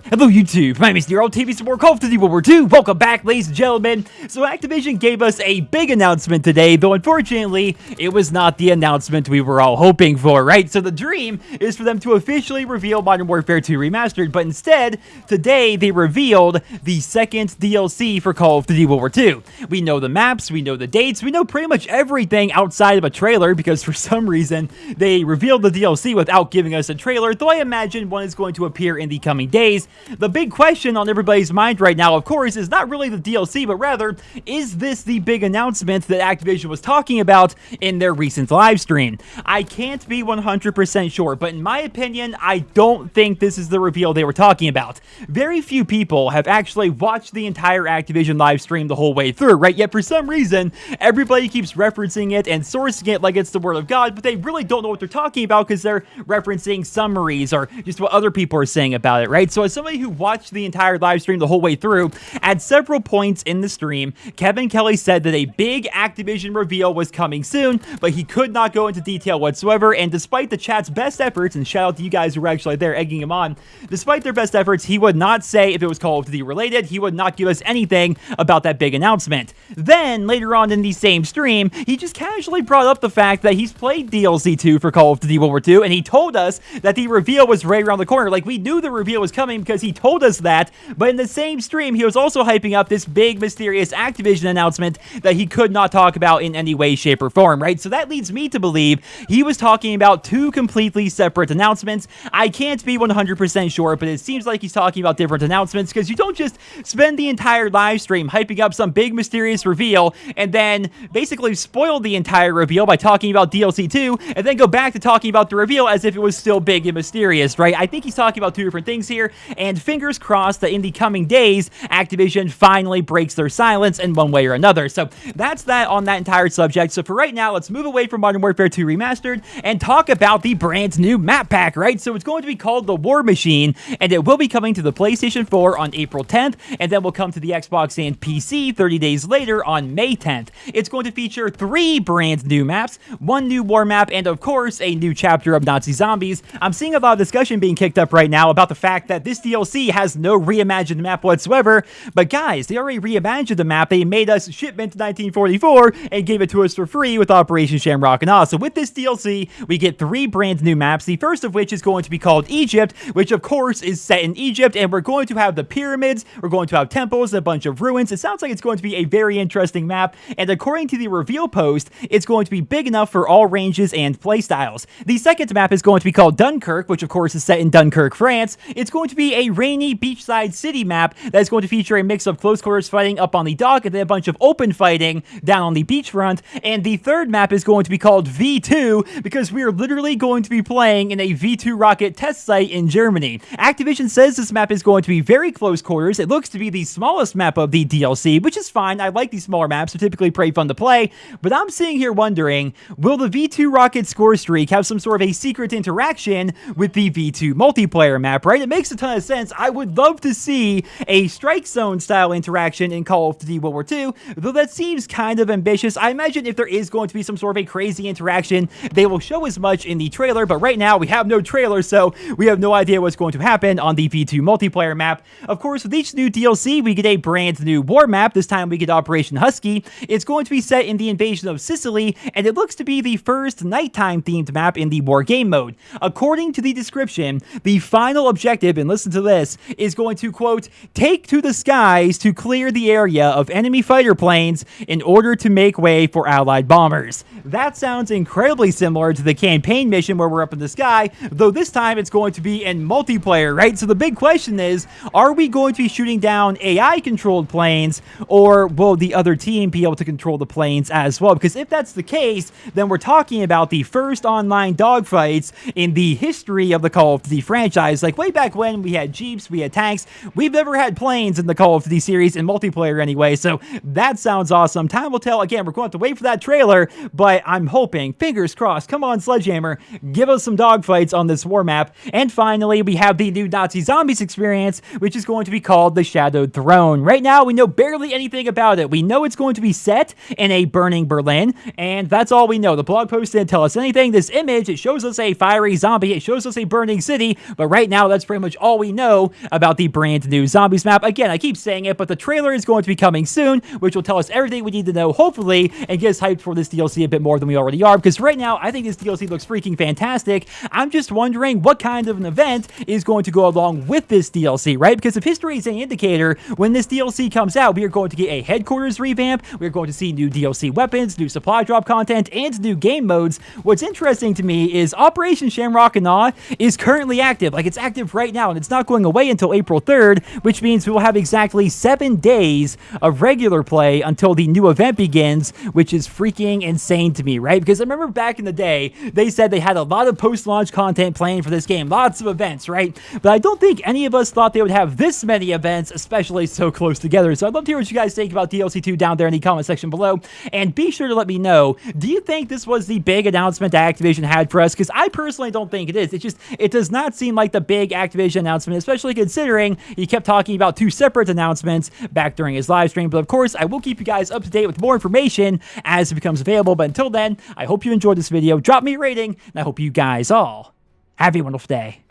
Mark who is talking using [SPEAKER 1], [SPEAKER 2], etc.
[SPEAKER 1] Hello YouTube, my name is Nero, TV support Call of Duty WWII. Welcome back, ladies and gentlemen. So Activision gave us a big announcement today, though unfortunately, it was not the announcement we were all hoping for, right? So the dream is for them to officially reveal Modern Warfare 2 Remastered, but instead, today they revealed the second DLC for Call of Duty WWII. We know the maps, we know the dates, we know pretty much everything outside of a trailer, because for some reason, they revealed the DLC without giving us a trailer, though I imagine one is going to appear in the coming days. The big question on everybody's mind right now, of course, is not really the DLC, but rather, is this the big announcement that Activision was talking about in their recent live stream? I can't be 100% sure, but in my opinion, I don't think this is the reveal they were talking about. Very few people have actually watched the entire Activision live stream the whole way through, right? Yet for some reason, everybody keeps referencing it and sourcing it like it's the word of God, but they really don't know what they're talking about because they're referencing summaries or just what other people are saying about it, right? So as somebody who watched the entire live stream the whole way through, at several points in the stream, Kevin Kelly said that a big Activision reveal was coming soon, but he could not go into detail whatsoever, and despite the chat's best efforts, and shout out to you guys who were actually there egging him on, despite their best efforts, he would not say if it was Call of Duty related, he would not give us anything about that big announcement. Then, later on in the same stream, he just casually brought up the fact that he's played DLC 2 for Call of Duty WWII, and he told us that the reveal was right around the corner. Like, we knew the reveal was coming because he told us that, but in the same stream, he was also hyping up this big, mysterious Activision announcement that he could not talk about in any way, shape, or form, right? So that leads me to believe he was talking about two completely separate announcements. I can't be 100% sure, but it seems like he's talking about different announcements because you don't just spend the entire live stream hyping up some big, mysterious reveal and then basically spoil the entire reveal by talking about DLC 2 and then go back to talking about the reveal as if it was still big and mysterious, right? I think he's talking about two different things here, and fingers crossed that in the coming days, Activision finally breaks their silence in one way or another. So that's that on that entire subject. So for right now, let's move away from Modern Warfare 2 Remastered and talk about the brand new map pack, right? So it's going to be called the War Machine, and it will be coming to the PlayStation 4 on April 10th, and then will come to the Xbox and PC 30 days later on May 10th. It's going to feature 3 brand new maps, 1 new war map, and of course, a new chapter of Nazi zombies. I'm seeing a lot of discussion being kicked up right now about the fact that this DLC has no reimagined map whatsoever, but guys, they already reimagined the map. They made us Shipment 1944 and gave it to us for free with Operation Shamrock and Awe. So with this DLC, we get 3 brand new maps, the first of which is going to be called Egypt, which of course is set in Egypt, and we're going to have the pyramids, we're going to have temples, and a bunch of ruins. It sounds like it's going to be a very interesting map, and according to the reveal post, it's going to be big enough for all ranges and playstyles. The second map is going to be called Dunkirk, which of course is set in Dunkirk, France. It's going to be a rainy beachside city map that is going to feature a mix of close quarters fighting up on the dock and then a bunch of open fighting down on the beachfront. And the third map is going to be called V2 because we are literally going to be playing in a V2 rocket test site in Germany. Activision says this map is going to be very close quarters. It looks to be the smallest map of the DLC, which is fine. I like these smaller maps. They're typically pretty fun to play, but I'm sitting here wondering, will the V2 rocket score streak have some sort of a secret interaction with the V2 multiplayer map, right? It makes a ton of sense. I would love to see a Strike Zone style interaction in Call of Duty WWII, though that seems kind of ambitious. I imagine if there is going to be some sort of a crazy interaction, they will show as much in the trailer, but right now we have no trailer, so we have no idea what's going to happen on the V2 multiplayer map. Of course, with each new DLC, we get a brand new war map. This time we get Operation Husky. It's going to be set in the invasion of Sicily, and it looks to be the first nighttime themed map in the war game mode. According to the description, the final objective, and listen to this, is going to, quote, take to the skies to clear the area of enemy fighter planes in order to make way for allied bombers. That sounds incredibly similar to the campaign mission where we're up in the sky, though this time it's going to be in multiplayer, right? So the big question is, are we going to be shooting down AI-controlled planes, or will the other team be able to control the planes as well? Because if that's the case, then we're talking about the first online dogfights in the history of the Call of Duty franchise. Like way back when we had jeeps, we had tanks. We've never had planes in the Call of Duty series, in multiplayer anyway, so that sounds awesome. Time will tell. Again, we're going to have to wait for that trailer, but I'm hoping, fingers crossed, come on, Sledgehammer, give us some dogfights on this war map. And finally, we have the new Nazi Zombies experience, which is going to be called the Shadowed Throne. Right now, we know barely anything about it. We know it's going to be set in a burning Berlin, and that's all we know. The blog post didn't tell us anything. This image, it shows us a fiery zombie, it shows us a burning city, but right now, that's pretty much all we know about the brand new Zombies map. Again, I keep saying it, but the trailer is going to be coming soon, which will tell us everything we need to know, hopefully, and get us hyped for this DLC a bit more than we already are, because right now, I think this DLC looks freaking fantastic. I'm just wondering what kind of an event is going to go along with this DLC, right? Because if history is any indicator, when this DLC comes out, we are going to get a headquarters revamp, we're going to see new DLC weapons, new supply drop content, and new game modes. What's interesting to me is Operation Shamrock and Awe is currently active. Like, it's active right now, and it's not going away until April 3rd, which means we will have exactly 7 days of regular play until the new event begins, which is freaking insane to me, right? Because I remember back in the day, they said they had a lot of post-launch content planned for this game, lots of events, right? But I don't think any of us thought they would have this many events, especially so close together. So I'd love to hear what you guys think about DLC 2 down there in the comment section below, and be sure to let me know, do you think this was the big announcement that Activision had for us? Because I personally don't think it is. It does not seem like the big Activision announcement, especially considering he kept talking about 2 separate announcements back during his live stream. But of course, I will keep you guys up to date with more information as it becomes available. But until then, I hope you enjoyed this video. Drop me a rating, and I hope you guys all have a wonderful day.